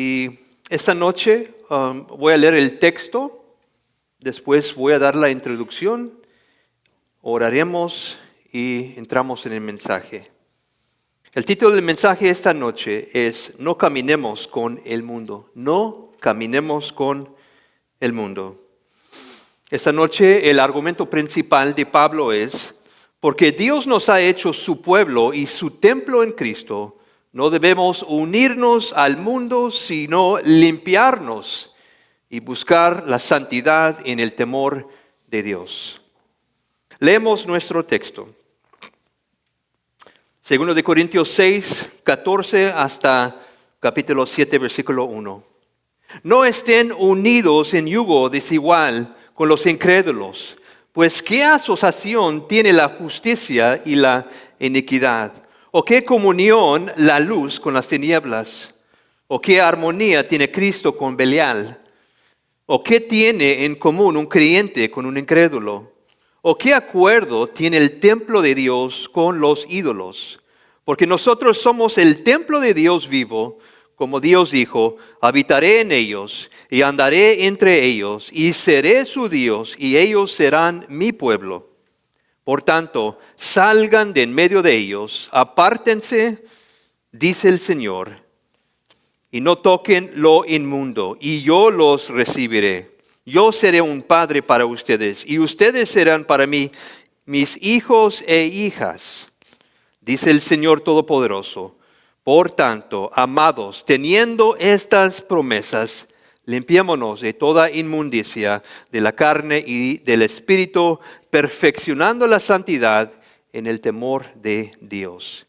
Y esta noche voy a leer el texto, después voy a dar la introducción, oraremos y entramos en el mensaje. El título del mensaje esta noche es No caminemos con el mundo. No caminemos con el mundo. Esta noche el argumento principal de Pablo es: porque Dios nos ha hecho su pueblo y su templo en Cristo, no debemos unirnos al mundo, sino limpiarnos y buscar la santidad en el temor de Dios. Leemos nuestro texto. 2 Corintios 6, 14 hasta capítulo 7, versículo 1. No estén unidos en yugo desigual con los incrédulos, pues ¿qué asociación tiene la justicia y la iniquidad? ¿O qué comunión la luz con las tinieblas? ¿O qué armonía tiene Cristo con Belial? ¿O qué tiene en común un creyente con un incrédulo? ¿O qué acuerdo tiene el templo de Dios con los ídolos? Porque nosotros somos el templo de Dios vivo, como Dios dijo: habitaré en ellos y andaré entre ellos y seré su Dios y ellos serán mi pueblo. Por tanto, salgan de en medio de ellos, apártense, dice el Señor, y no toquen lo inmundo, y yo los recibiré. Yo seré un padre para ustedes, y ustedes serán para mí mis hijos e hijas, dice el Señor Todopoderoso. Por tanto, amados, teniendo estas promesas, limpiémonos de toda inmundicia de la carne y del espíritu, perfeccionando la santidad en el temor de Dios.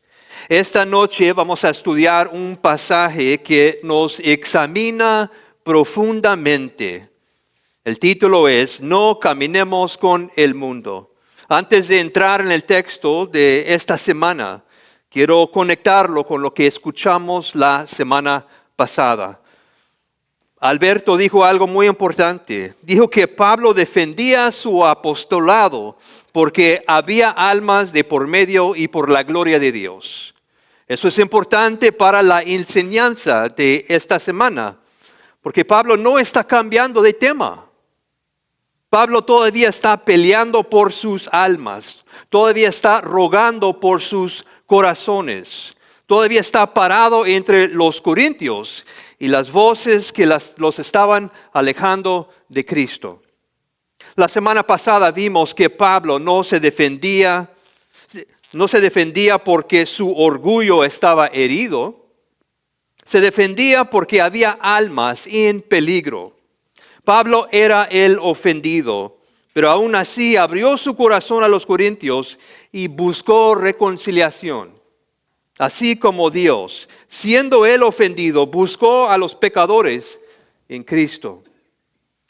Esta noche vamos a estudiar un pasaje que nos examina profundamente. El título es No caminemos con el mundo. Antes de entrar en el texto de esta semana, quiero conectarlo con lo que escuchamos la semana pasada. Alberto dijo algo muy importante. Dijo que Pablo defendía su apostolado porque había almas de por medio y por la gloria de Dios. Eso es importante para la enseñanza de esta semana, porque Pablo no está cambiando de tema. Pablo todavía está peleando por sus almas, todavía está rogando por sus corazones, todavía está parado entre los corintios y las voces que los estaban alejando de Cristo. La semana pasada vimos que Pablo no se defendía porque su orgullo estaba herido, se defendía porque había almas en peligro. Pablo era el ofendido, pero aún así abrió su corazón a los corintios y buscó reconciliación. Así como Dios, siendo él ofendido, buscó a los pecadores en Cristo.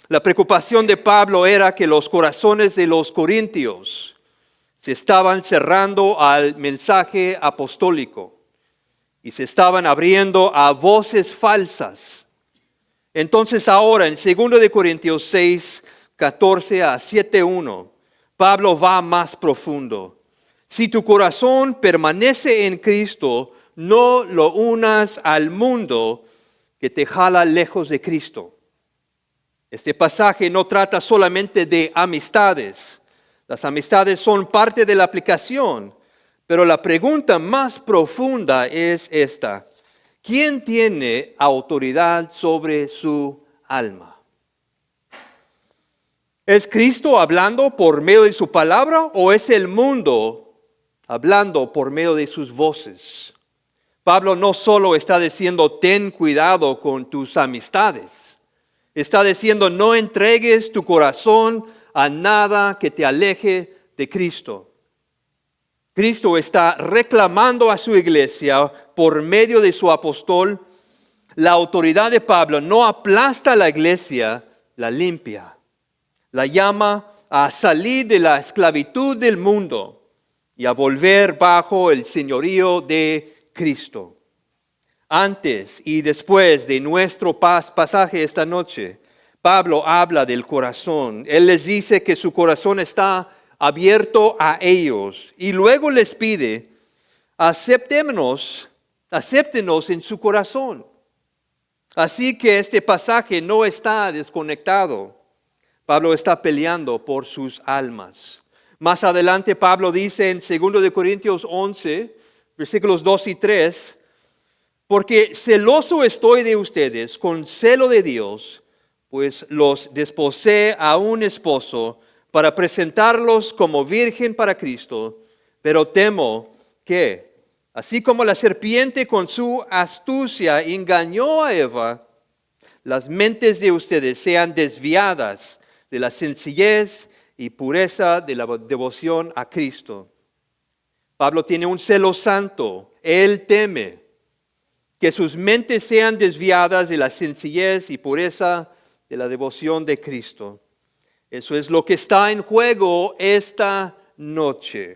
La preocupación de Pablo era que los corazones de los corintios se estaban cerrando al mensaje apostólico y se estaban abriendo a voces falsas. Entonces ahora en 2 Corintios 6, 14 a 7:1, Pablo va más profundo. Si tu corazón permanece en Cristo, no lo unas al mundo que te jala lejos de Cristo. Este pasaje no trata solamente de amistades. Las amistades son parte de la aplicación, pero la pregunta más profunda es esta: ¿quién tiene autoridad sobre su alma? ¿Es Cristo hablando por medio de su palabra o es el mundo hablando por medio de sus voces? Pablo no solo está diciendo ten cuidado con tus amistades, está diciendo no entregues tu corazón a nada que te aleje de Cristo. Cristo está reclamando a su iglesia por medio de su apóstol. La autoridad de Pablo no aplasta a la iglesia, la limpia, la llama a salir de la esclavitud del mundo y a volver bajo el señorío de Cristo. Antes y después de nuestro pasaje esta noche, Pablo habla del corazón. Él les dice que su corazón está abierto a ellos y luego les pide: acéptenos en su corazón. Así que este pasaje no está desconectado. Pablo está peleando por sus almas. Más adelante Pablo dice en 2 de Corintios 11, versículos 2 y 3, porque celoso estoy de ustedes con celo de Dios, pues los desposé a un esposo para presentarlos como virgen para Cristo, pero temo que, así como la serpiente con su astucia engañó a Eva, las mentes de ustedes sean desviadas de la sencillez y pureza de la devoción a Cristo. Pablo tiene un celo santo. Él teme que sus mentes sean desviadas de la sencillez y pureza de la devoción de Cristo. Eso es lo que está en juego esta noche.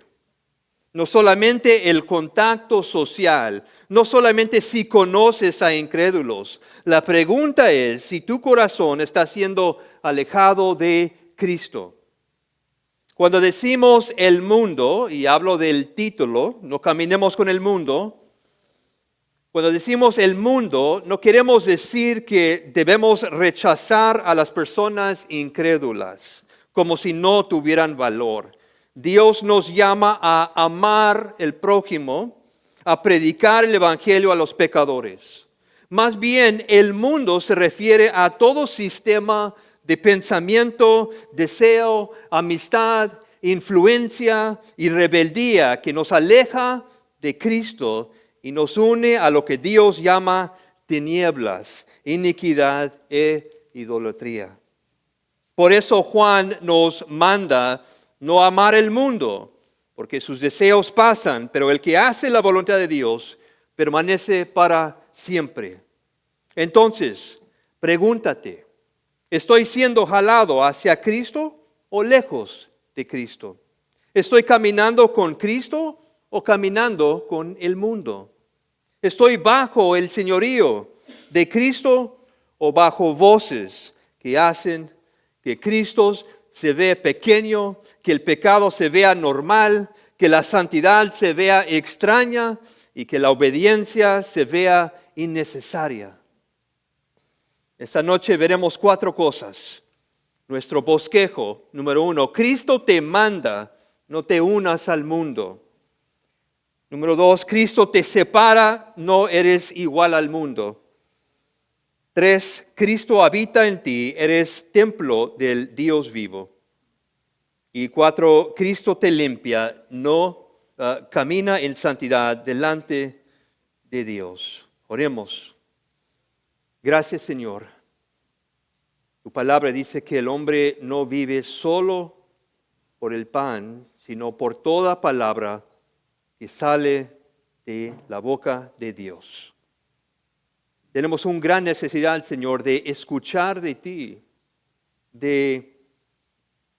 No solamente el contacto social, no solamente si conoces a incrédulos. La pregunta es si tu corazón está siendo alejado de Cristo. Cuando decimos el mundo, y hablo del título, no caminemos con el mundo. Cuando decimos el mundo, no queremos decir que debemos rechazar a las personas incrédulas, como si no tuvieran valor. Dios nos llama a amar el prójimo, a predicar el evangelio a los pecadores. Más bien, el mundo se refiere a todo sistema de pensamiento, deseo, amistad, influencia y rebeldía que nos aleja de Cristo y nos une a lo que Dios llama tinieblas, iniquidad e idolatría. Por eso Juan nos manda no amar el mundo, porque sus deseos pasan, pero el que hace la voluntad de Dios permanece para siempre. Entonces, pregúntate, ¿estoy siendo jalado hacia Cristo o lejos de Cristo? ¿Estoy caminando con Cristo o caminando con el mundo? ¿Estoy bajo el señorío de Cristo o bajo voces que hacen que Cristo se vea pequeño, que el pecado se vea normal, que la santidad se vea extraña y que la obediencia se vea innecesaria? Esta noche veremos 4 cosas. Nuestro bosquejo, número 1, Cristo te manda, no te unas al mundo. Número 2, Cristo te separa, no eres igual al mundo. 3, Cristo habita en ti, eres templo del Dios vivo. Y 4, Cristo te limpia, no camina en santidad delante de Dios. Oremos. Gracias, Señor. Tu palabra dice que el hombre no vive solo por el pan, sino por toda palabra que sale de la boca de Dios. Tenemos una gran necesidad, Señor, de escuchar de ti, de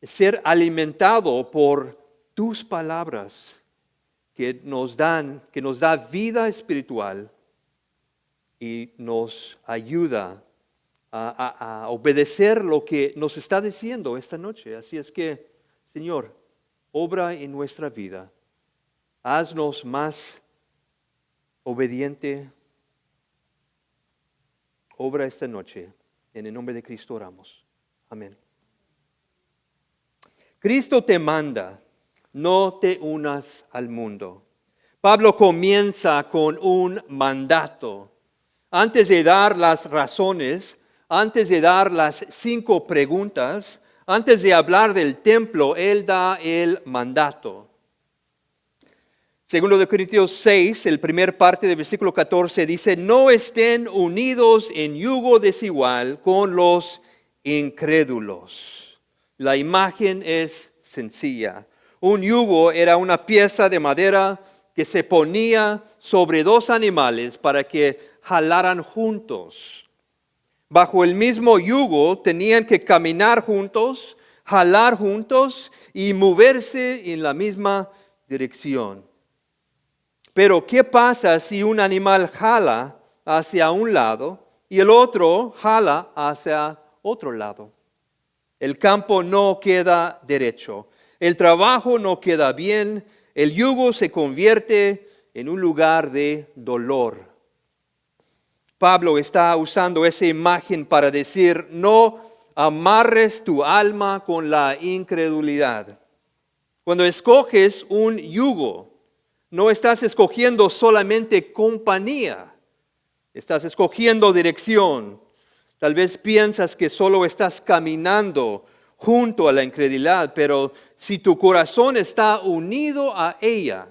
ser alimentado por tus palabras que nos da vida espiritual y nos ayuda a obedecer lo que nos está diciendo esta noche. Así es que, Señor, obra en nuestra vida. Haznos más obediente. Obra esta noche. En el nombre de Cristo oramos. Amén. Cristo te manda, no te unas al mundo. Pablo comienza con un mandato. Antes de dar las razones, antes de dar las 5 preguntas, antes de hablar del templo, él da el mandato. Segundo de Corintios 6, el primer parte del versículo 14 dice, no estén unidos en yugo desigual con los incrédulos. La imagen es sencilla. Un yugo era una pieza de madera que se ponía sobre 2 animales para que jalaran juntos. Bajo el mismo yugo tenían que caminar juntos, jalar juntos y moverse en la misma dirección. Pero ¿qué pasa si un animal jala hacia un lado y el otro jala hacia otro lado? El campo no queda derecho, el trabajo no queda bien, el yugo se convierte en un lugar de dolor. Pablo está usando esa imagen para decir, no amarres tu alma con la incredulidad. Cuando escoges un yugo, no estás escogiendo solamente compañía, estás escogiendo dirección. Tal vez piensas que solo estás caminando junto a la incredulidad, pero si tu corazón está unido a ella,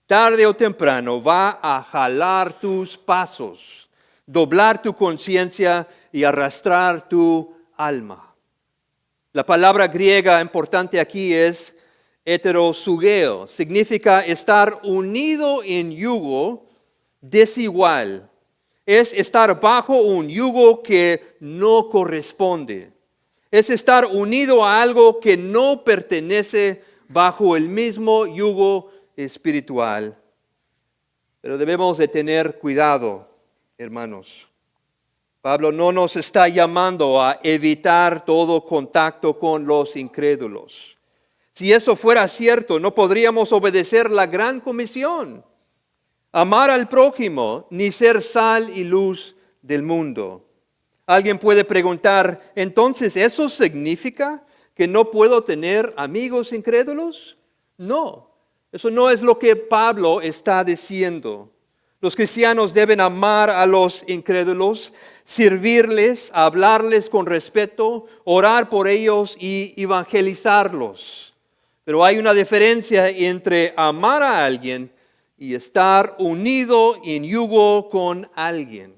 tarde o temprano va a jalar tus pasos, doblar tu conciencia y arrastrar tu alma. La palabra griega importante aquí es heterosugeo. Significa estar unido en yugo desigual. Es estar bajo un yugo que no corresponde. Es estar unido a algo que no pertenece bajo el mismo yugo espiritual. Pero debemos de tener cuidado, hermanos. Pablo no nos está llamando a evitar todo contacto con los incrédulos. Si eso fuera cierto, no podríamos obedecer la gran comisión, amar al prójimo, ni ser sal y luz del mundo. Alguien puede preguntar, entonces, ¿eso significa que no puedo tener amigos incrédulos? No, eso no es lo que Pablo está diciendo. Los cristianos deben amar a los incrédulos, servirles, hablarles con respeto, orar por ellos y evangelizarlos. Pero hay una diferencia entre amar a alguien y estar unido en yugo con alguien.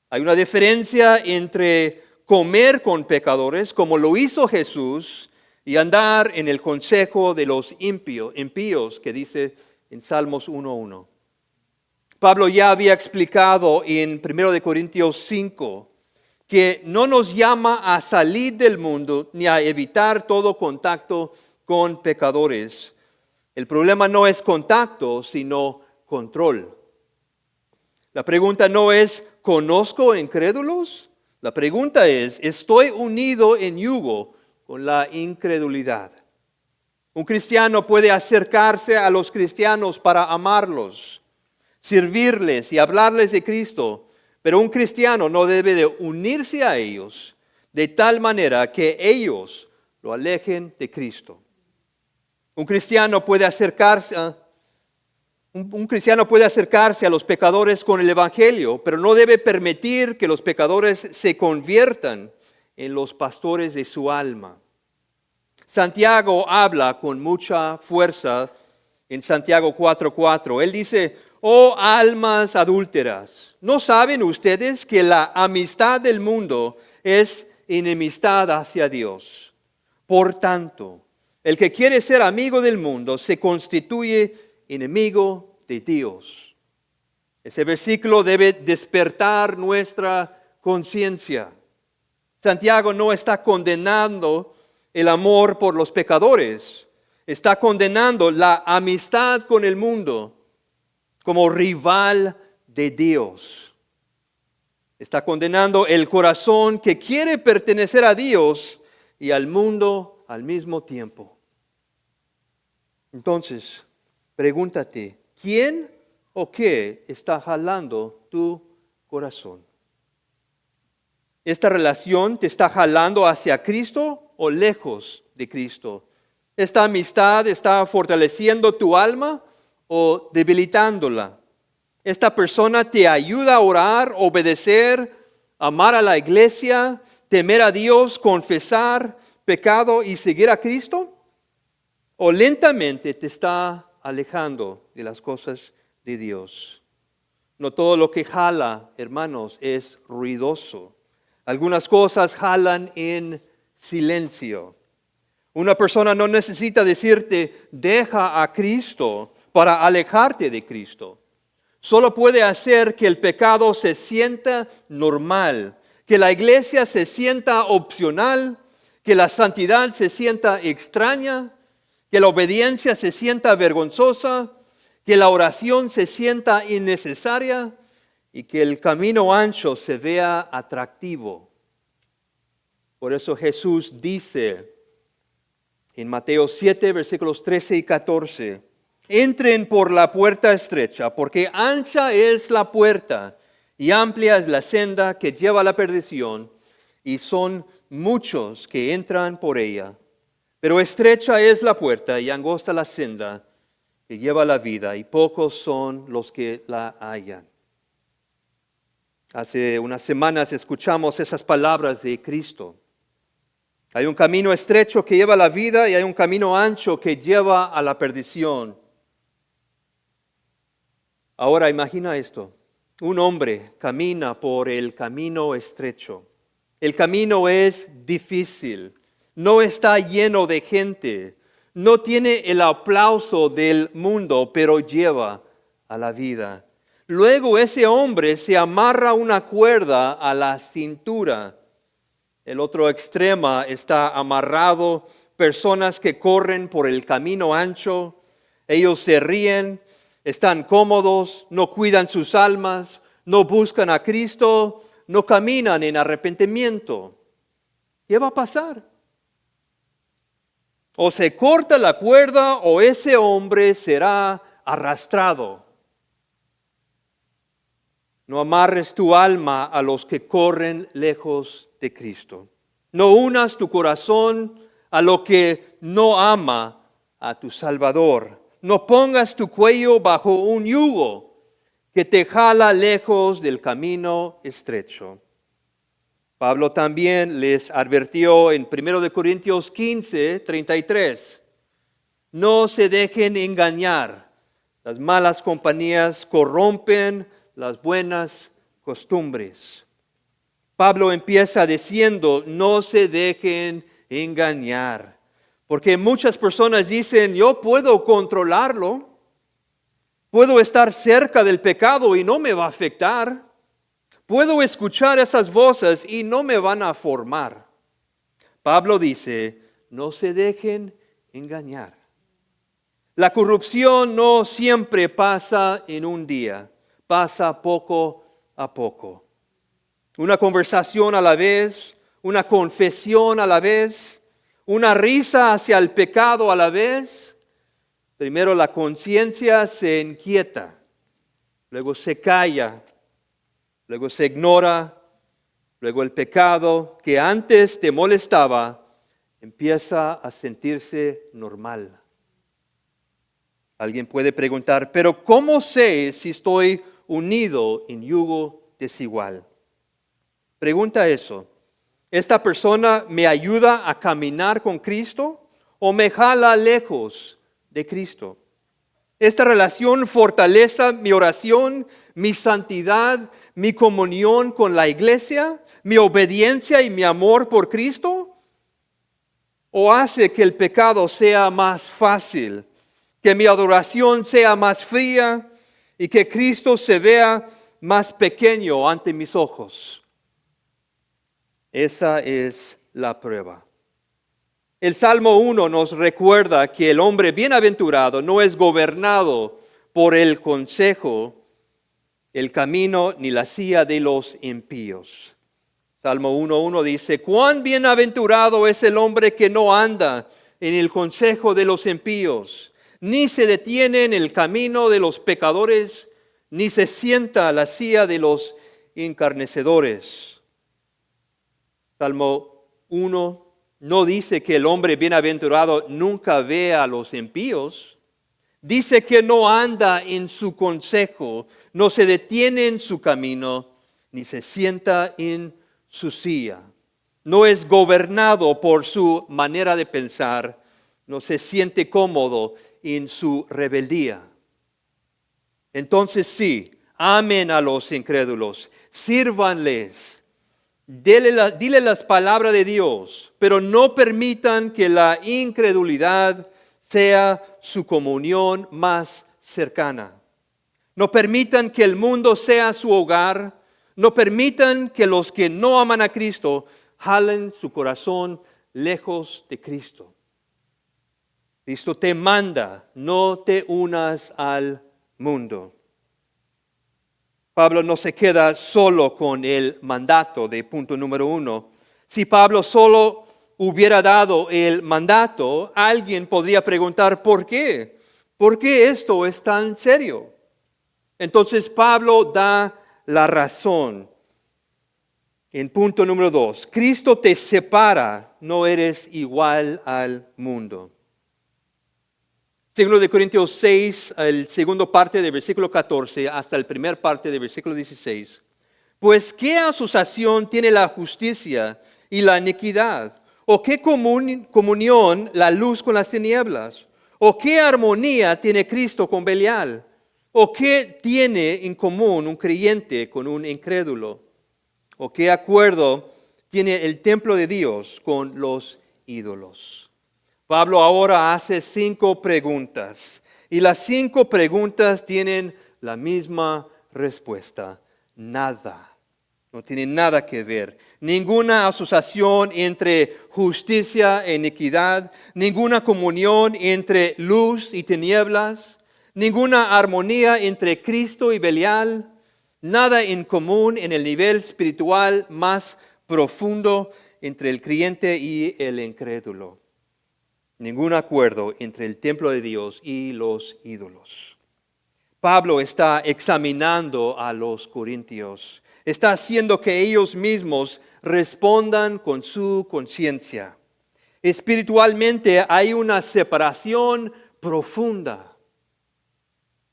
Hay una diferencia entre comer con pecadores, como lo hizo Jesús, y andar en el consejo de los impíos, que dice en Salmos 1:1. Pablo ya había explicado en 1 Corintios 5 que no nos llama a salir del mundo ni a evitar todo contacto con pecadores. El problema no es contacto, sino control. La pregunta no es, ¿conozco incrédulos? La pregunta es, ¿estoy unido en yugo con la incredulidad? Un cristiano puede acercarse a los cristianos para amarlos, servirles y hablarles de Cristo, pero un cristiano no debe de unirse a ellos de tal manera que ellos lo alejen de Cristo. Un cristiano puede acercarse a los pecadores con el Evangelio, pero no debe permitir que los pecadores se conviertan en los pastores de su alma. Santiago habla con mucha fuerza en Santiago 4:4. Él dice, oh almas adúlteras, ¿no saben ustedes que la amistad del mundo es enemistad hacia Dios? Por tanto, el que quiere ser amigo del mundo se constituye enemigo de Dios. Ese versículo debe despertar nuestra conciencia. Santiago no está condenando el amor por los pecadores, está condenando la amistad con el mundo como rival de Dios. Está condenando el corazón que quiere pertenecer a Dios y al mundo al mismo tiempo. Entonces, pregúntate, ¿quién o qué está jalando tu corazón? ¿Esta relación te está jalando hacia Cristo o lejos de Cristo? ¿Esta amistad está fortaleciendo tu alma o debilitándola? ¿Esta persona te ayuda a orar, obedecer, amar a la iglesia, temer a Dios, confesar pecado y seguir a Cristo? ¿O lentamente te está alejando de las cosas de Dios? No todo lo que jala, hermanos, es ruidoso. Algunas cosas jalan en silencio. Una persona no necesita decirte, deja a Cristo para alejarte de Cristo. Solo puede hacer que el pecado se sienta normal, que la iglesia se sienta opcional, que la santidad se sienta extraña, que la obediencia se sienta vergonzosa, que la oración se sienta innecesaria y que el camino ancho se vea atractivo. Por eso Jesús dice en Mateo 7, versículos 13 y 14, entren por la puerta estrecha, porque ancha es la puerta y amplia es la senda que lleva a la perdición, y son muchos que entran por ella. Pero estrecha es la puerta y angosta la senda que lleva a la vida, y pocos son los que la hallan. Hace unas semanas escuchamos esas palabras de Cristo. Hay un camino estrecho que lleva a la vida y hay un camino ancho que lleva a la perdición. Ahora imagina esto. Un hombre camina por el camino estrecho. El camino es difícil. No está lleno de gente. No tiene el aplauso del mundo, pero lleva a la vida. Luego ese hombre se amarra una cuerda a la cintura. El otro extremo está amarrado personas que corren por el camino ancho. Ellos se ríen, están cómodos, no cuidan sus almas, no buscan a Cristo, no caminan en arrepentimiento. ¿Qué va a pasar? O se corta la cuerda o ese hombre será arrastrado. No amarres tu alma a los que corren lejos de Cristo. No unas tu corazón a lo que no ama a tu Salvador. No pongas tu cuello bajo un yugo que te jala lejos del camino estrecho. Pablo también les advirtió en 1 Corintios 15, 33. No se dejen engañar. Las malas compañías corrompen las buenas costumbres. Pablo empieza diciendo, no se dejen engañar. Porque muchas personas dicen, yo puedo controlarlo. Puedo estar cerca del pecado y no me va a afectar. Puedo escuchar esas voces y no me van a formar. Pablo dice, no se dejen engañar. La corrupción no siempre pasa en un día, pasa poco a poco. Una conversación a la vez, una confesión a la vez, una risa hacia el pecado a la vez. Primero la conciencia se inquieta, luego se calla. Luego se ignora, luego el pecado que antes te molestaba empieza a sentirse normal. Alguien puede preguntar, pero ¿cómo sé si estoy unido en yugo desigual? Pregunta eso. ¿Esta persona me ayuda a caminar con Cristo o me jala lejos de Cristo? Esta relación fortalece mi oración, mi santidad, mi comunión con la iglesia, mi obediencia y mi amor por Cristo. ¿O hace que el pecado sea más fácil, que mi adoración sea más fría y que Cristo se vea más pequeño ante mis ojos? Esa es la prueba. El Salmo 1 nos recuerda que el hombre bienaventurado no es gobernado por el consejo, el camino ni la silla de los impíos. Salmo 1:1 dice, cuán bienaventurado es el hombre que no anda en el consejo de los impíos, ni se detiene en el camino de los pecadores, ni se sienta a la silla de los escarnecedores. Salmo 1 no dice que el hombre bienaventurado nunca ve a los impíos. Dice que no anda en su consejo, no se detiene en su camino, ni se sienta en su silla. No es gobernado por su manera de pensar, no se siente cómodo en su rebeldía. Entonces sí, amen a los incrédulos, sírvanles. Dile las palabras de Dios, pero no permitan que la incredulidad sea su comunión más cercana. No permitan que el mundo sea su hogar. No permitan que los que no aman a Cristo jalen su corazón lejos de Cristo. Cristo te manda, no te unas al mundo. Pablo no se queda solo con el mandato de punto número 1. Si Pablo solo hubiera dado el mandato, alguien podría preguntar, ¿por qué? ¿Por qué esto es tan serio? Entonces Pablo da la razón. En punto número 2, Cristo te separa, no eres igual al mundo. Segundo de Corintios 6, el segundo parte del versículo 14 hasta el primer parte del versículo 16. Pues ¿qué asociación tiene la justicia y la iniquidad? ¿O qué comunión la luz con las tinieblas? ¿O qué armonía tiene Cristo con Belial? ¿O qué tiene en común un creyente con un incrédulo? ¿O qué acuerdo tiene el templo de Dios con los ídolos? Pablo ahora hace 5 preguntas. Y las 5 preguntas tienen la misma respuesta. Nada. No tiene nada que ver. Ninguna asociación entre justicia e iniquidad. Ninguna comunión entre luz y tinieblas. Ninguna armonía entre Cristo y Belial. Nada en común en el nivel espiritual más profundo entre el creyente y el incrédulo. Ningún acuerdo entre el templo de Dios y los ídolos. Pablo está examinando a los corintios. Está haciendo que ellos mismos respondan con su conciencia. Espiritualmente hay una separación profunda.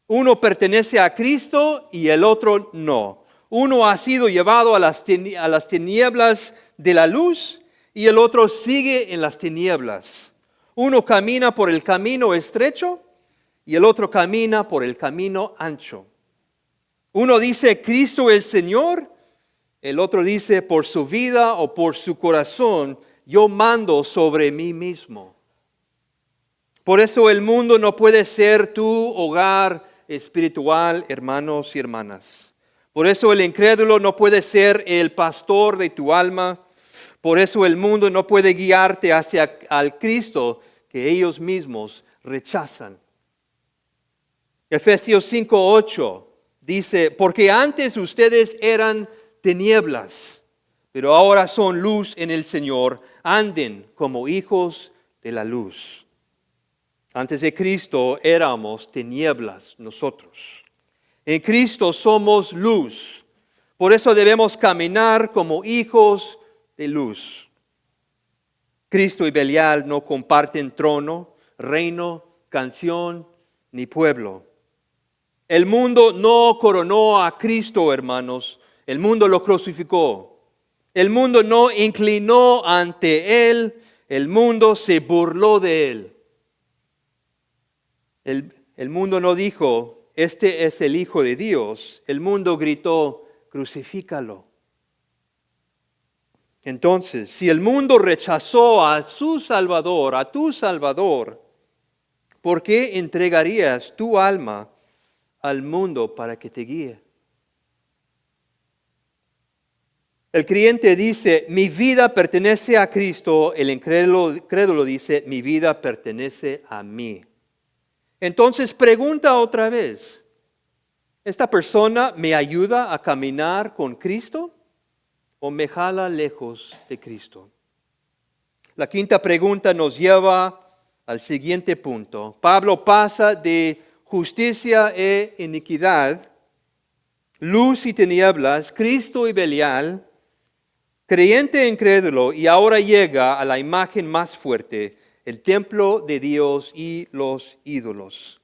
Uno pertenece a Cristo y el otro no. Uno ha sido llevado a las tinieblas de la luz y el otro sigue en las tinieblas. Uno camina por el camino estrecho y el otro camina por el camino ancho. Uno dice Cristo es Señor, el otro dice por su vida o por su corazón yo mando sobre mí mismo. Por eso el mundo no puede ser tu hogar espiritual, hermanos y hermanas. Por eso el incrédulo no puede ser el pastor de tu alma. Por eso el mundo no puede guiarte hacia al Cristo que ellos mismos rechazan. Efesios 5:8 dice, porque antes ustedes eran tinieblas, pero ahora son luz en el Señor. Anden como hijos de la luz. Antes de Cristo éramos tinieblas nosotros. En Cristo somos luz. Por eso debemos caminar como hijos de luz. Cristo y Belial no comparten trono, reino, canción ni pueblo. El mundo no coronó a Cristo, hermanos. El mundo lo crucificó. El mundo no inclinó ante Él. El mundo se burló de Él. El mundo no dijo, este es el Hijo de Dios. El mundo gritó, crucifícalo. Entonces, si el mundo rechazó a su Salvador, a tu Salvador, ¿por qué entregarías tu alma al mundo para que te guíe? El creyente dice, mi vida pertenece a Cristo. El incrédulo dice, mi vida pertenece a mí. Entonces pregunta otra vez, ¿esta persona me ayuda a caminar con Cristo o me jala lejos de Cristo? La quinta pregunta nos lleva al siguiente punto. Pablo pasa de justicia e iniquidad, luz y tinieblas, Cristo y Belial, creyente e incrédulo, y ahora llega a la imagen más fuerte, el templo de Dios y los ídolos.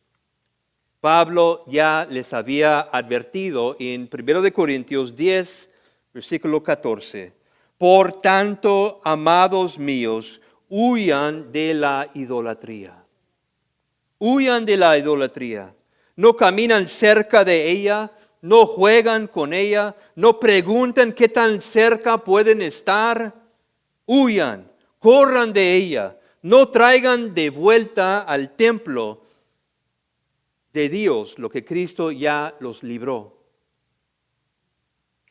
Pablo ya les había advertido en 1 Corintios 10, versículo 14. Por tanto, amados míos, huyan de la idolatría. Huyan de la idolatría. No caminan cerca de ella, no juegan con ella, no preguntan qué tan cerca pueden estar. Huyan, corran de ella. No traigan de vuelta al templo de Dios lo que Cristo ya los libró.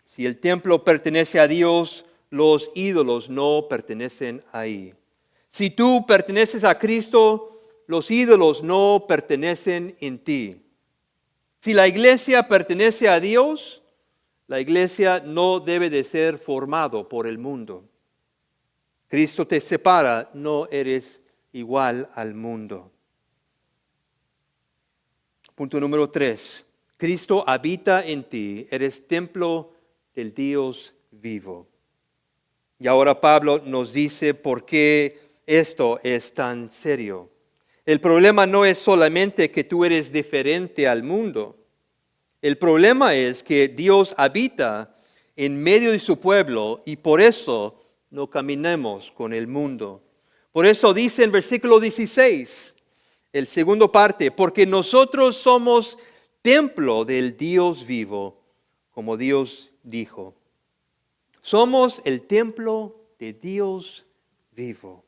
Si el templo pertenece a Dios, los ídolos no pertenecen ahí. Si tú perteneces a Cristo, los ídolos no pertenecen en ti. Si la iglesia pertenece a Dios, la iglesia no debe de ser formado por el mundo. Cristo te separa, no eres igual al mundo. Punto número 3. Cristo habita en ti, eres templo del Dios vivo. Y ahora Pablo nos dice por qué esto es tan serio. El problema no es solamente que tú eres diferente al mundo. El problema es que Dios habita en medio de su pueblo y por eso no caminemos con el mundo. Por eso dice en versículo 16, el segundo parte, porque nosotros somos templo del Dios vivo, como Dios dijo. Somos el templo de Dios vivo.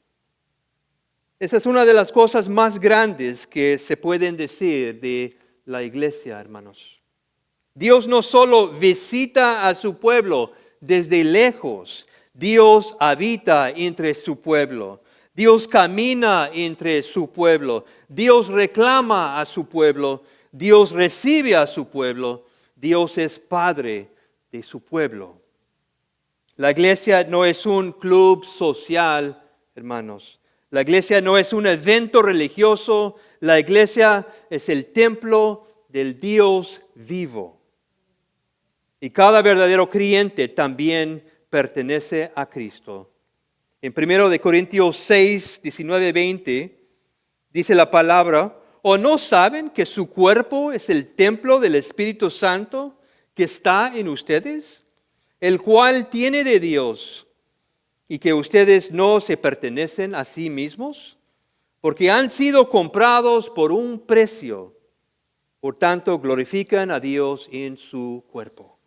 Esa es una de las cosas más grandes que se pueden decir de la iglesia, hermanos. Dios no solo visita a su pueblo desde lejos, Dios habita entre su pueblo. Dios camina entre su pueblo. Dios reclama a su pueblo. Dios recibe a su pueblo. Dios es padre de su pueblo. La iglesia no es un club social, hermanos. La iglesia no es un evento religioso. La iglesia es el templo del Dios vivo. Y cada verdadero creyente también pertenece a Cristo. En 1 Corintios 6, 19, 20, dice la palabra, ¿o no saben que su cuerpo es el templo del Espíritu Santo que está en ustedes, el cual tiene de Dios, y que ustedes no se pertenecen a sí mismos? Porque han sido comprados por un precio. Por tanto, glorifican a Dios en su cuerpo.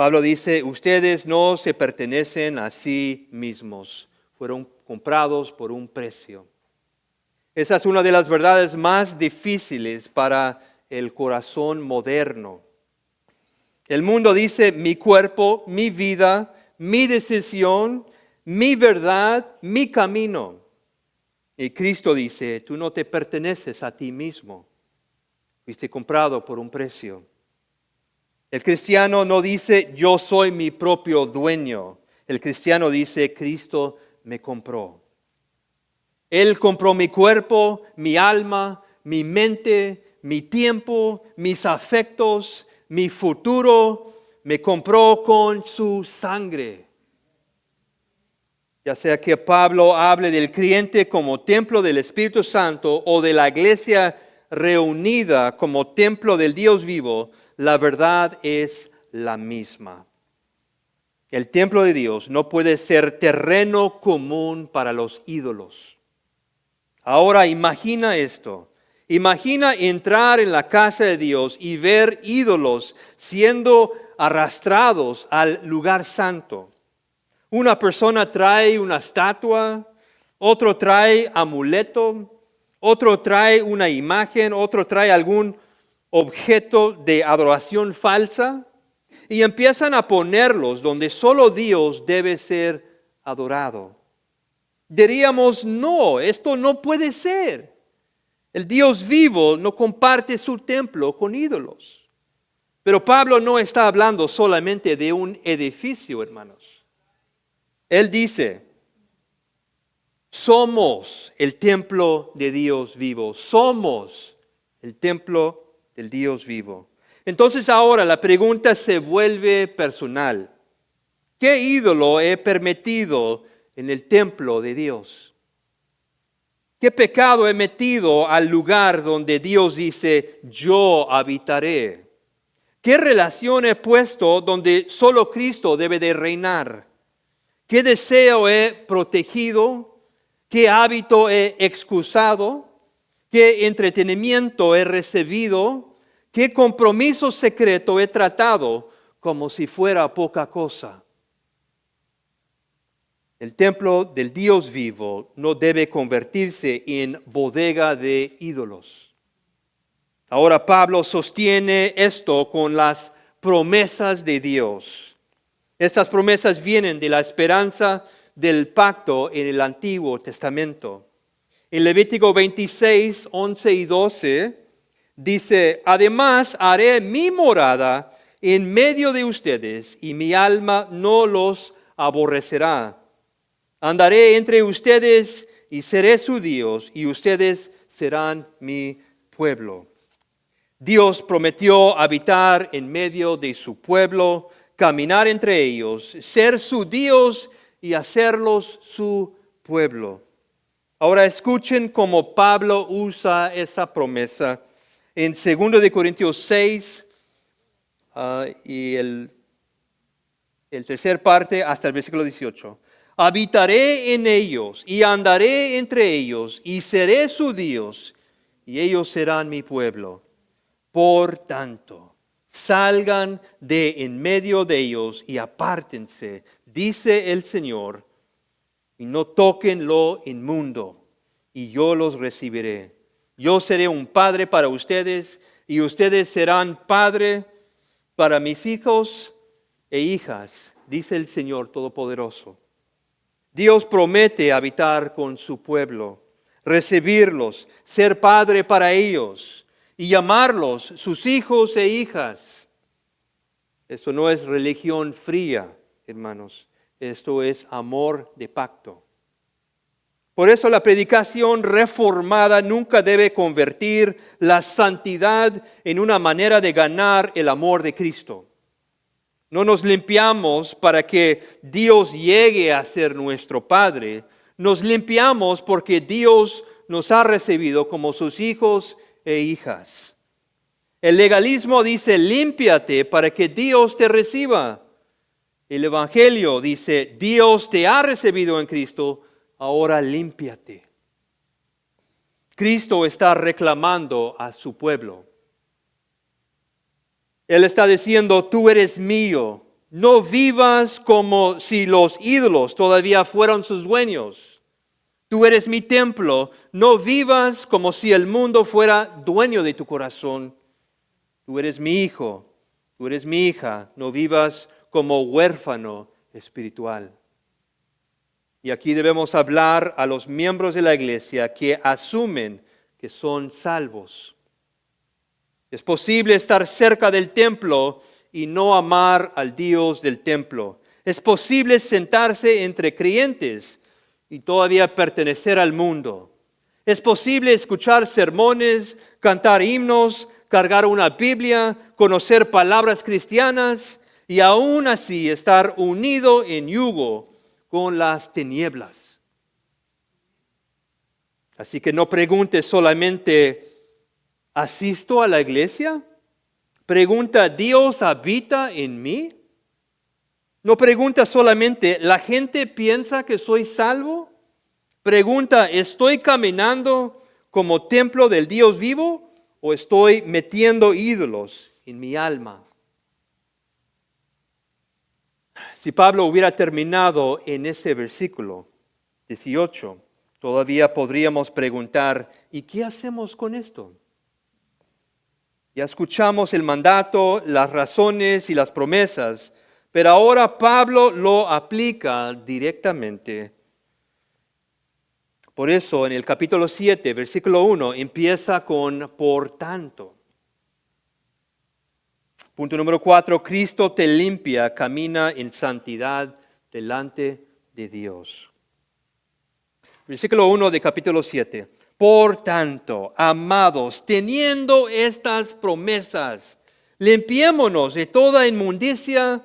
Pablo dice, ustedes no se pertenecen a sí mismos. Fueron comprados por un precio. Esa es una de las verdades más difíciles para el corazón moderno. El mundo dice, mi cuerpo, mi vida, mi decisión, mi verdad, mi camino. Y Cristo dice, tú no te perteneces a ti mismo. Fuiste comprado por un precio. El cristiano no dice, yo soy mi propio dueño. El cristiano dice, Cristo me compró. Él compró mi cuerpo, mi alma, mi mente, mi tiempo, mis afectos, mi futuro. Me compró con su sangre. Ya sea que Pablo hable del creyente como templo del Espíritu Santo o de la iglesia reunida como templo del Dios vivo, la verdad es la misma. El templo de Dios no puede ser terreno común para los ídolos. Ahora imagina esto. Imagina entrar en la casa de Dios y ver ídolos siendo arrastrados al lugar santo. Una persona trae una estatua, otro trae amuleto, otro trae una imagen, otro trae algún objeto de adoración falsa y empiezan a ponerlos donde solo Dios debe ser adorado. Diríamos, no, esto no puede ser. El Dios vivo no comparte su templo con ídolos. Pero Pablo no está hablando solamente de un edificio, hermanos. Él dice, somos el templo de Dios vivo. Somos el templo del Dios vivo. Entonces ahora la pregunta se vuelve personal. ¿Qué ídolo he permitido en el templo de Dios? ¿Qué pecado he metido al lugar donde Dios dice, yo habitaré? ¿Qué relación he puesto donde solo Cristo debe de reinar? ¿Qué deseo he protegido? ¿Qué hábito he excusado? ¿Qué entretenimiento he recibido? ¿Qué compromiso secreto he tratado como si fuera poca cosa? El templo del Dios vivo no debe convertirse en bodega de ídolos. Ahora Pablo sostiene esto con las promesas de Dios. Estas promesas vienen de la esperanza del pacto en el Antiguo Testamento. En Levítico 26, 11 y 12 dice, además haré mi morada en medio de ustedes y mi alma no los aborrecerá. Andaré entre ustedes y seré su Dios y ustedes serán mi pueblo. Dios prometió habitar en medio de su pueblo, caminar entre ellos, ser su Dios y hacerlos su pueblo. Ahora escuchen cómo Pablo usa esa promesa en 2 de Corintios 6 y el tercer parte hasta el versículo 18. Habitaré en ellos y andaré entre ellos y seré su Dios y ellos serán mi pueblo. Por tanto, salgan de en medio de ellos y apártense, dice el Señor, y no toquen lo inmundo, y yo los recibiré. Yo seré un padre para ustedes, y ustedes serán padre para mis hijos e hijas, dice el Señor Todopoderoso. Dios promete habitar con su pueblo, recibirlos, ser padre para ellos y llamarlos sus hijos e hijas. Esto no es religión fría, hermanos. Esto es amor de pacto. Por eso la predicación reformada nunca debe convertir la santidad en una manera de ganar el amor de Cristo. No nos limpiamos para que Dios llegue a ser nuestro Padre. Nos limpiamos porque Dios nos ha recibido como sus hijos e hijas. El legalismo dice, límpiate para que Dios te reciba. El Evangelio dice, Dios te ha recibido en Cristo, ahora límpiate. Cristo está reclamando a su pueblo. Él está diciendo, tú eres mío. No vivas como si los ídolos todavía fueran sus dueños. Tú eres mi templo. No vivas como si el mundo fuera dueño de tu corazón. Tú eres mi hijo. Tú eres mi hija. No vivas como huérfano espiritual. Y aquí debemos hablar a los miembros de la iglesia que asumen que son salvos. Es posible estar cerca del templo y no amar al Dios del templo. Es posible sentarse entre creyentes y todavía pertenecer al mundo. Es posible escuchar sermones, cantar himnos, cargar una Biblia, conocer palabras cristianas y aún así estar unido en yugo con las tinieblas. Así que no preguntes solamente, ¿asisto a la iglesia? Pregunta, ¿Dios habita en mí? No pregunta solamente, ¿la gente piensa que soy salvo? Pregunta, ¿estoy caminando como templo del Dios vivo o estoy metiendo ídolos en mi alma? Si Pablo hubiera terminado en ese versículo 18, todavía podríamos preguntar, ¿y qué hacemos con esto? Ya escuchamos el mandato, las razones y las promesas, pero ahora Pablo lo aplica directamente. Por eso en el capítulo 7, versículo 1, empieza con por tanto. Punto número 4, Cristo te limpia, camina en santidad delante de Dios. Versículo 1 de capítulo 7. Por tanto, amados, teniendo estas promesas, limpiémonos de toda inmundicia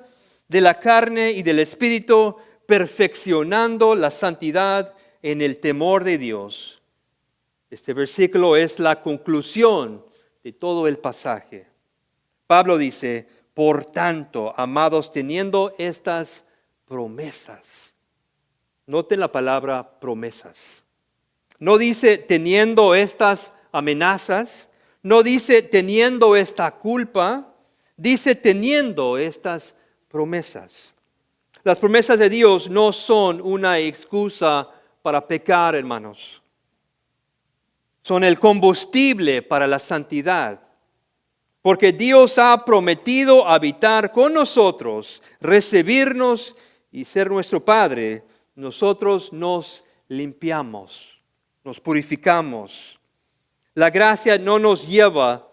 de la carne y del espíritu, perfeccionando la santidad en el temor de Dios. Este versículo es la conclusión de todo el pasaje. Pablo dice, por tanto, amados, teniendo estas promesas. Noten la palabra promesas. No dice teniendo estas amenazas, no dice teniendo esta culpa, dice teniendo estas promesas. Las promesas de Dios no son una excusa para pecar, hermanos. Son el combustible para la santidad. Porque Dios ha prometido habitar con nosotros, recibirnos y ser nuestro Padre. Nosotros nos limpiamos, nos purificamos. La gracia no nos lleva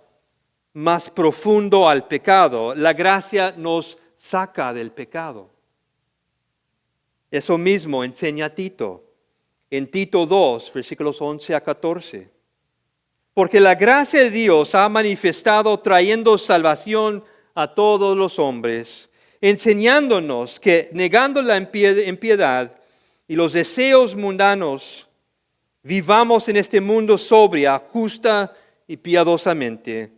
más profundo al pecado. La gracia nos saca del pecado. Eso mismo enseña Tito. En Tito 2, versículos 11 a 14. Porque la gracia de Dios ha manifestado trayendo salvación a todos los hombres, enseñándonos que negando la impiedad y los deseos mundanos, vivamos en este mundo sobria, justa y piadosamente,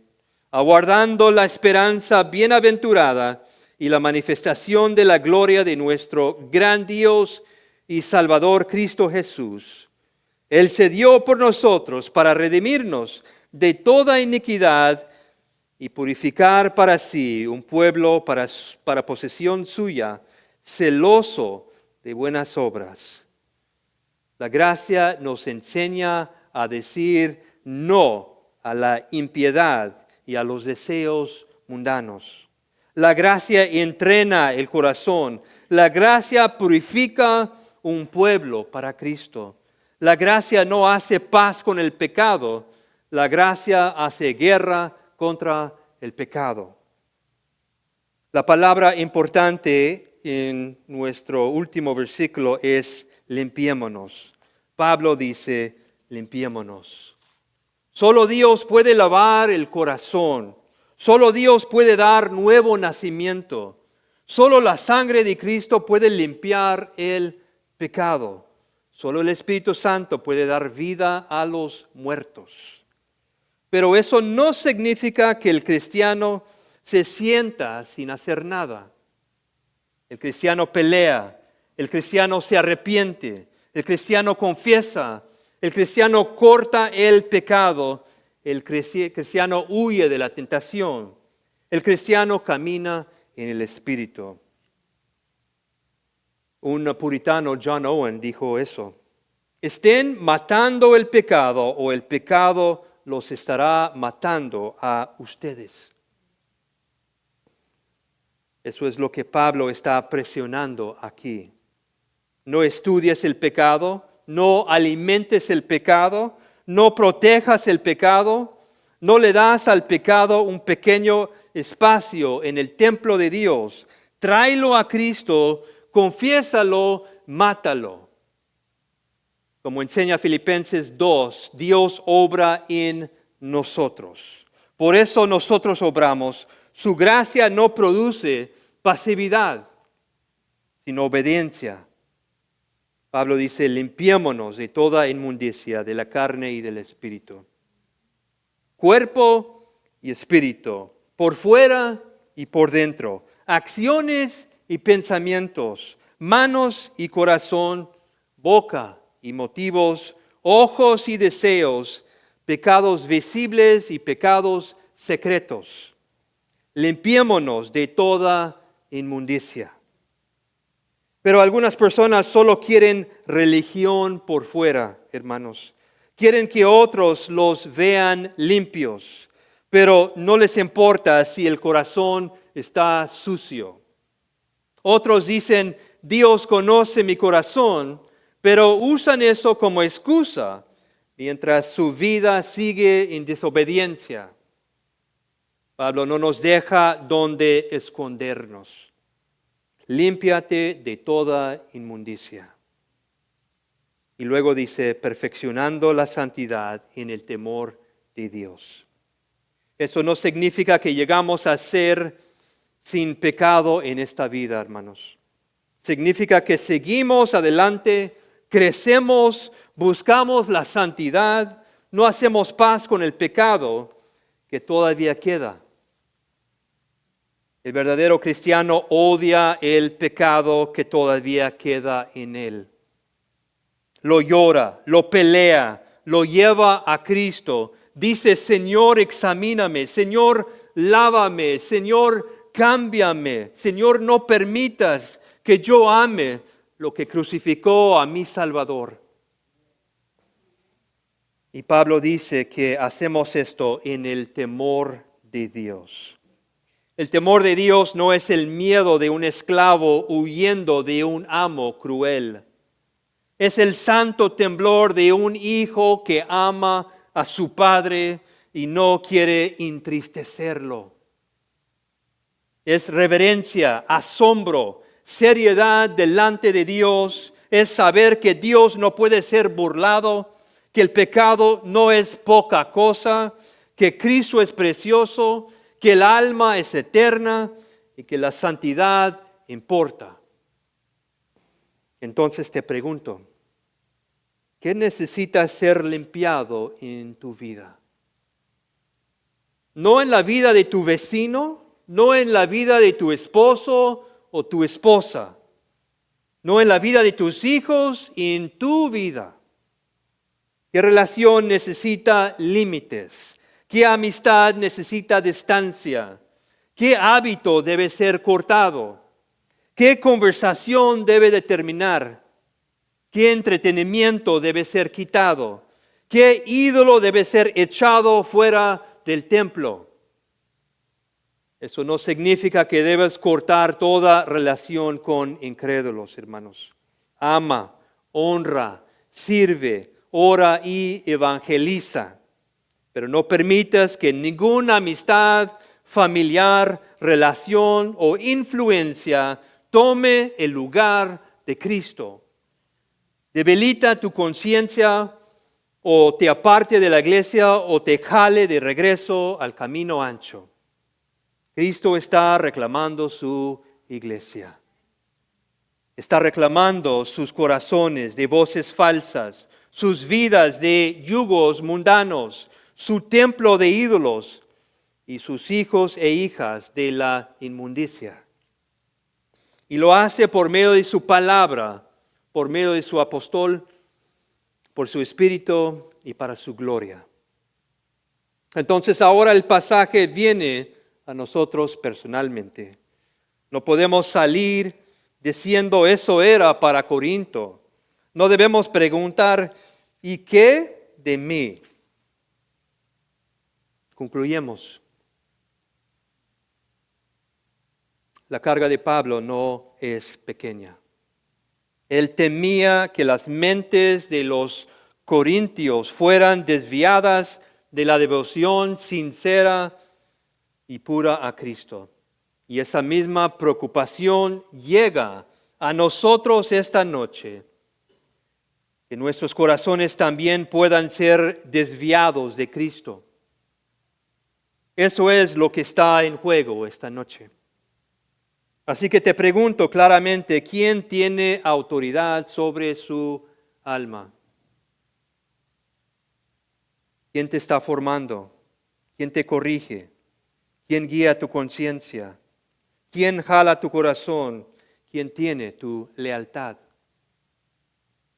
aguardando la esperanza bienaventurada y la manifestación de la gloria de nuestro gran Dios y Salvador Cristo Jesús. Él se dio por nosotros para redimirnos de toda iniquidad y purificar para sí un pueblo para posesión suya, celoso de buenas obras. La gracia nos enseña a decir no a la impiedad y a los deseos mundanos. La gracia entrena el corazón. La gracia purifica un pueblo para Cristo. La gracia no hace paz con el pecado. La gracia hace guerra contra el pecado. La palabra importante en nuestro último versículo es limpiémonos. Pablo dice, limpiémonos. Solo Dios puede lavar el corazón. Solo Dios puede dar nuevo nacimiento. Solo la sangre de Cristo puede limpiar el pecado. Solo el Espíritu Santo puede dar vida a los muertos. Pero eso no significa que el cristiano se sienta sin hacer nada. El cristiano pelea, el cristiano se arrepiente, el cristiano confiesa, el cristiano corta el pecado, el cristiano huye de la tentación, el cristiano camina en el Espíritu. Un puritano, John Owen, dijo eso. Estén matando el pecado o el pecado los estará matando a ustedes. Eso es lo que Pablo está presionando aquí. No estudies el pecado, no alimentes el pecado, no protejas el pecado, no le das al pecado un pequeño espacio en el templo de Dios. Tráelo a Cristo, confiésalo, mátalo. Como enseña Filipenses 2, Dios obra en nosotros. Por eso nosotros obramos. Su gracia no produce pasividad, sino obediencia. Pablo dice, limpiémonos de toda inmundicia de la carne y del espíritu. Cuerpo y espíritu, por fuera y por dentro. Acciones y pensamientos, manos y corazón, boca y motivos, ojos y deseos, pecados visibles y pecados secretos. Limpiémonos de toda inmundicia. Pero algunas personas solo quieren religión por fuera, hermanos. Quieren que otros los vean limpios, pero no les importa si el corazón está sucio. Otros dicen, Dios conoce mi corazón, pero usan eso como excusa mientras su vida sigue en desobediencia. Pablo no nos deja donde escondernos. Límpiate de toda inmundicia. Y luego dice, perfeccionando la santidad en el temor de Dios. Eso no significa que llegamos a ser sin pecado en esta vida, hermanos. Significa que seguimos adelante, crecemos, buscamos la santidad, no hacemos paz con el pecado que todavía queda. El verdadero cristiano odia el pecado que todavía queda en él. Lo llora, lo pelea, lo lleva a Cristo. Dice, Señor, examíname, Señor, lávame, Señor, cámbiame. Señor, no permitas que yo ame lo que crucificó a mi Salvador. Y Pablo dice que hacemos esto en el temor de Dios. El temor de Dios no es el miedo de un esclavo huyendo de un amo cruel. Es el santo temblor de un hijo que ama a su padre y no quiere entristecerlo. Es reverencia, asombro, seriedad delante de Dios. Es saber que Dios no puede ser burlado, que el pecado no es poca cosa, que Cristo es precioso, que el alma es eterna y que la santidad importa. Entonces te pregunto, ¿qué necesita ser limpiado en tu vida? No en la vida de tu vecino, no en la vida de tu esposo o tu esposa, no en la vida de tus hijos, en tu vida. ¿Qué relación necesita límites? ¿Qué amistad necesita distancia? ¿Qué hábito debe ser cortado? ¿Qué conversación debe de terminar? ¿Qué entretenimiento debe ser quitado? ¿Qué ídolo debe ser echado fuera del templo? Eso no significa que debes cortar toda relación con incrédulos, hermanos. Ama, honra, sirve, ora y evangeliza. Pero no permitas que ninguna amistad, familiar, relación o influencia tome el lugar de Cristo. Debilita tu conciencia o te aparte de la iglesia o te jale de regreso al camino ancho. Cristo está reclamando su iglesia. Está reclamando sus corazones de voces falsas, sus vidas de yugos mundanos, su templo de ídolos y sus hijos e hijas de la inmundicia. Y lo hace por medio de su palabra, por medio de su apóstol, por su espíritu y para su gloria. Entonces ahora el pasaje viene a nosotros personalmente. No podemos salir diciendo eso era para Corinto. No debemos preguntar, ¿y qué de mí? Concluyemos. La carga de Pablo no es pequeña. Él temía que las mentes de los corintios fueran desviadas de la devoción sincera y pura a Cristo. Y esa misma preocupación llega a nosotros esta noche. Que nuestros corazones también puedan ser desviados de Cristo. Eso es lo que está en juego esta noche. Así que te pregunto claramente, ¿quién tiene autoridad sobre su alma? ¿Quién te está formando? ¿Quién te corrige? ¿Quién guía tu conciencia? ¿Quién jala tu corazón? ¿Quién tiene tu lealtad?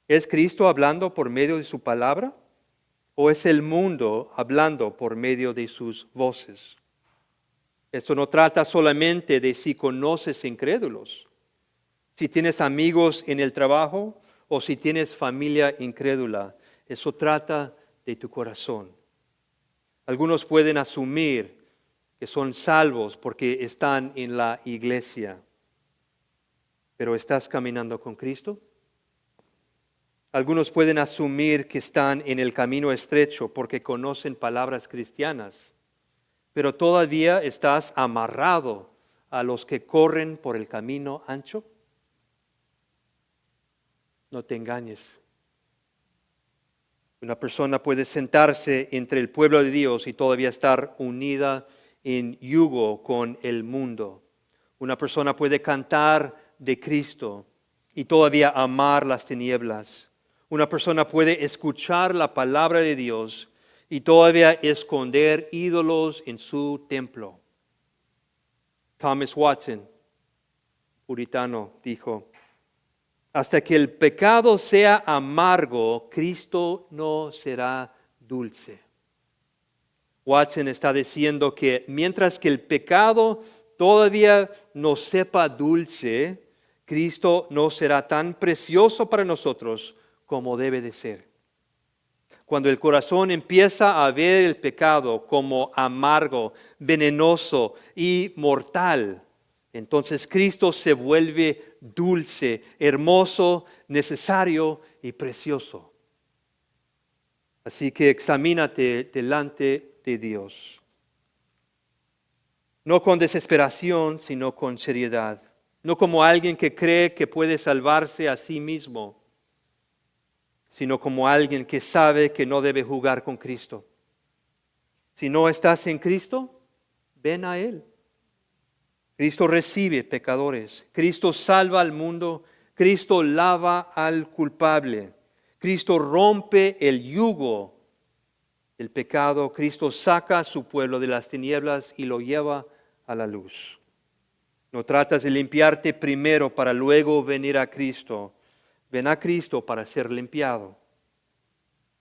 ¿Es Cristo hablando por medio de su palabra? ¿O es el mundo hablando por medio de sus voces? Esto no trata solamente de si conoces incrédulos, si tienes amigos en el trabajo o si tienes familia incrédula. Eso trata de tu corazón. Algunos pueden asumir que son salvos porque están en la iglesia. ¿Pero estás caminando con Cristo? Algunos pueden asumir que están en el camino estrecho porque conocen palabras cristianas, pero todavía estás amarrado a los que corren por el camino ancho. No te engañes. Una persona puede sentarse entre el pueblo de Dios y todavía estar unida en yugo con el mundo. Una persona puede cantar de Cristo y todavía amar las tinieblas. Una persona puede escuchar la palabra de Dios y todavía esconder ídolos en su templo. Thomas Watson, puritano, dijo: hasta que el pecado sea amargo, Cristo no será dulce. Watson está diciendo que mientras que el pecado todavía no sepa dulce, Cristo no será tan precioso para nosotros como debe de ser. Cuando el corazón empieza a ver el pecado como amargo, venenoso y mortal, entonces Cristo se vuelve dulce, hermoso, necesario y precioso. Así que examínate delante de Dios. No con desesperación, sino con seriedad. No como alguien que cree que puede salvarse a sí mismo, sino como alguien que sabe que no debe jugar con Cristo. Si no estás en Cristo, ven a Él. Cristo recibe pecadores. Cristo salva al mundo. Cristo lava al culpable. Cristo rompe el yugo del pecado. Cristo saca a su pueblo de las tinieblas y lo lleva a la luz. No tratas de limpiarte primero para luego venir a Cristo. Ven a Cristo para ser limpiado.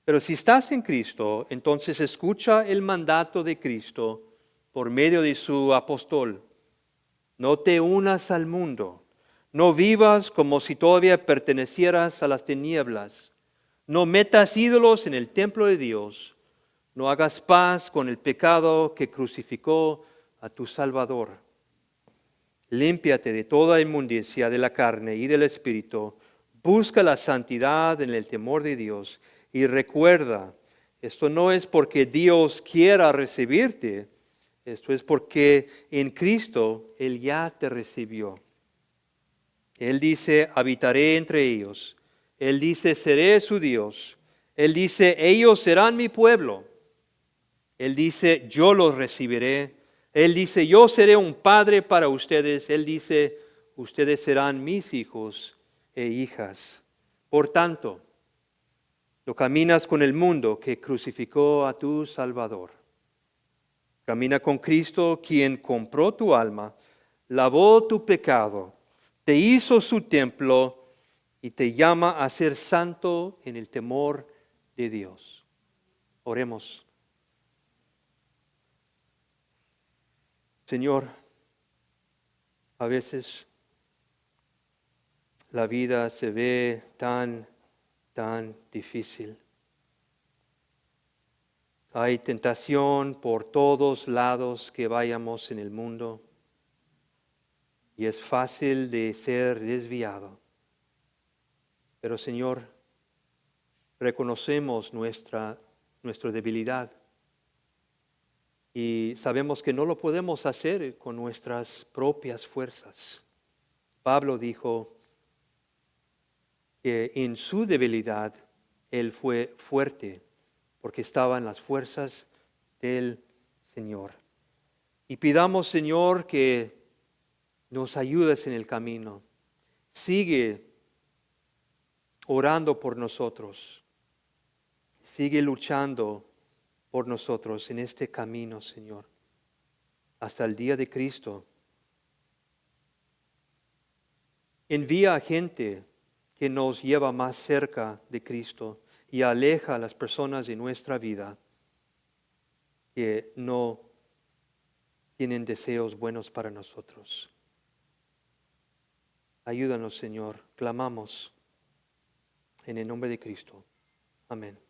Pero si estás en Cristo, entonces escucha el mandato de Cristo por medio de su apóstol. No te unas al mundo. No vivas como si todavía pertenecieras a las tinieblas. No metas ídolos en el templo de Dios. No hagas paz con el pecado que crucificó a tu Salvador. Límpiate de toda inmundicia de la carne y del espíritu. Busca la santidad en el temor de Dios. Y recuerda, esto no es porque Dios quiera recibirte, esto es porque en Cristo Él ya te recibió. Él dice, habitaré entre ellos. Él dice, seré su Dios. Él dice, ellos serán mi pueblo. Él dice, yo los recibiré. Él dice, yo seré un padre para ustedes. Él dice, ustedes serán mis hijos e hijas. Por tanto, no caminas con el mundo que crucificó a tu Salvador. Camina con Cristo, quien compró tu alma, lavó tu pecado, te hizo su templo y te llama a ser santo en el temor de Dios. Oremos. Señor, a veces la vida se ve tan difícil. Hay tentación por todos lados que vayamos en el mundo y es fácil de ser desviado. Pero Señor, reconocemos nuestra debilidad y sabemos que no lo podemos hacer con nuestras propias fuerzas. Pablo dijo que en su debilidad Él fue fuerte porque estaba en las fuerzas del Señor. Y pidamos, Señor, que nos ayudes en el camino. Sigue orando por nosotros. Sigue luchando por nosotros en este camino, Señor, hasta el día de Cristo. Envía a gente que nos lleva más cerca de Cristo y aleja a las personas de nuestra vida que no tienen deseos buenos para nosotros. Ayúdanos, Señor, clamamos en el nombre de Cristo. Amén.